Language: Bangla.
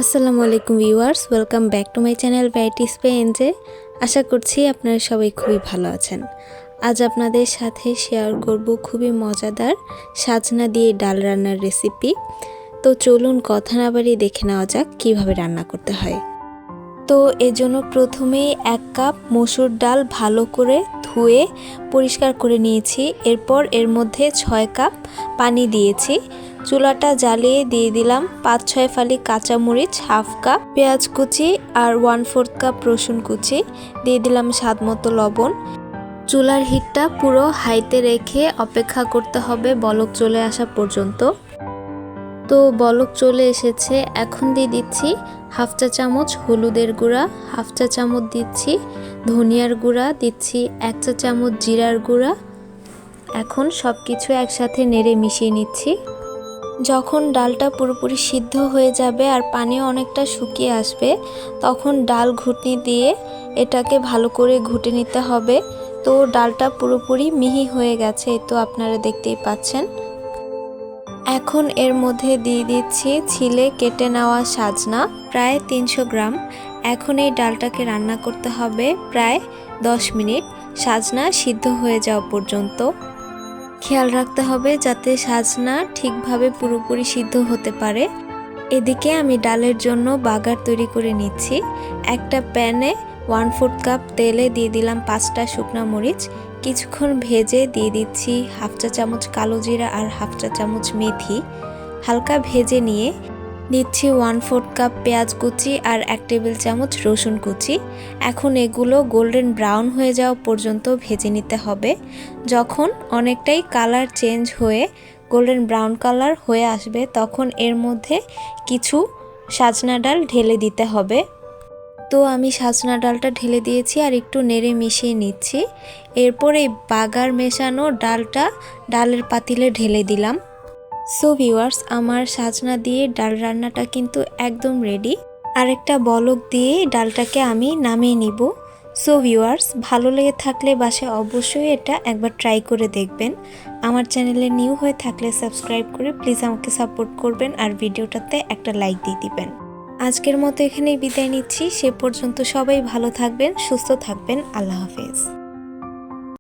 আসসালামু আলাইকুম viewers, welcome back to my channel varieties by NJ. আশা করছি আপনারা সবাই খুবই ভালো আছেন। আজ আপনাদের সাথে শেয়ার করব খুবই মজাদার সাজনা দিয়ে ডাল রান্নার রেসিপি। তো চলুন কথা না বাড়িয়ে দেখে নেওয়া যাক কীভাবে রান্না করতে হয়। তো এজন্য প্রথমেই 1 কাপ মসুর ডাল ভালো করে ধুয়ে পরিষ্কার করে নিয়েছি। এরপর এর মধ্যে 6 কাপ পানি দিয়েছি। চুলাটা জ্বালিয়ে দিয়ে দিলাম 5-6 ফালি কাঁচামরিচ, হাফ কাপ পেঁয়াজ কুচি আর 1/4 কাপ রসুন কুচি, দিয়ে দিলাম স্বাদ মতো লবণ। চুলার হিটটা পুরো হাইতে রেখে অপেক্ষা করতে হবে বলক চলে আসা পর্যন্ত। তো বলক চলে এসেছে, এখন দিয়ে দিচ্ছি হাফ চা চামচ হলুদের গুঁড়া, হাফ চা চামচ দিচ্ছি ধনিয়ার গুঁড়া, দিচ্ছি 1 চা চামচ জিরার গুঁড়া। এখন সব কিছু একসাথে নেড়ে মিশিয়ে নিচ্ছি। যখন ডালটা পুরোপুরি সিদ্ধ হয়ে যাবে আর পানিও অনেকটা শুকিয়ে আসবে, তখন ডাল ঘুটনি দিয়ে এটাকে ভালো করে ঘুটে নিতে হবে। তো ডালটা পুরোপুরি মিহি হয়ে গেছে, তো আপনারা দেখতেই পাচ্ছেন। এখন এর মধ্যে দিয়ে দিচ্ছি ছিলে কেটে নেওয়া সাজনা, প্রায় 300 গ্রাম। এখন এই ডালটাকে রান্না করতে হবে প্রায় 10 মিনিট, সাজনা সিদ্ধ হয়ে যাওয়া পর্যন্ত। খেয়াল রাখতে হবে যাতে সাজনা ঠিকভাবে পুরোপুরি সিদ্ধ হতে পারে। এদিকে আমি ডালের জন্য বাগার তৈরি করে নিচ্ছি। একটা প্যানে 1/4 কাপ তেলে দিয়ে দিলাম 5টা শুকনো মরিচ। কিছুক্ষণ ভেজে দিয়ে দিচ্ছি হাফ চা চামচ কালো জিরা আর হাফ চা চামচ মেথি। হালকা ভেজে নিয়ে দিচ্ছি 1/4 কাপ পেঁয়াজ কুচি আর 1 টেবিল চামচ রসুন কুচি। এখন এগুলো গোল্ডেন ব্রাউন হয়ে যাওয়া পর্যন্ত ভেজে নিতে হবে। যখন অনেকটাই কালার চেঞ্জ হয়ে গোল্ডেন ব্রাউন কালার হয়ে আসবে, তখন এর মধ্যে কিছু সাজনা ডাল ঢেলে দিতে হবে। তো আমি সাজনা ডালটা ঢেলে দিয়েছি আর একটু নেড়ে মিশিয়ে নিচ্ছি। এরপর এই বাগার মেশানো ডালটা ডালের পাতিলে ঢেলে দিলাম। সো ভিউয়ার্স, আমার সাজনা দিয়ে ডাল রান্নাটা কিন্তু একদম রেডি। আরেকটা বলক দিয়ে ডালটাকে আমি নামিয়ে নিব। সো ভিউয়ার্স, ভালো লেগে থাকলে বাসায় অবশ্যই এটা একবার ট্রাই করে দেখবেন। আমার চ্যানেলে নিউ হয়ে থাকলে সাবস্ক্রাইব করে প্লিজ আমাকে সাপোর্ট করবেন আর ভিডিওটাতে একটা লাইক দিয়ে দিবেন। আজকের মতো এখানেই বিদায় নিচ্ছি। সে পর্যন্ত সবাই ভালো থাকবেন, সুস্থ থাকবেন। আল্লাহ হাফেজ।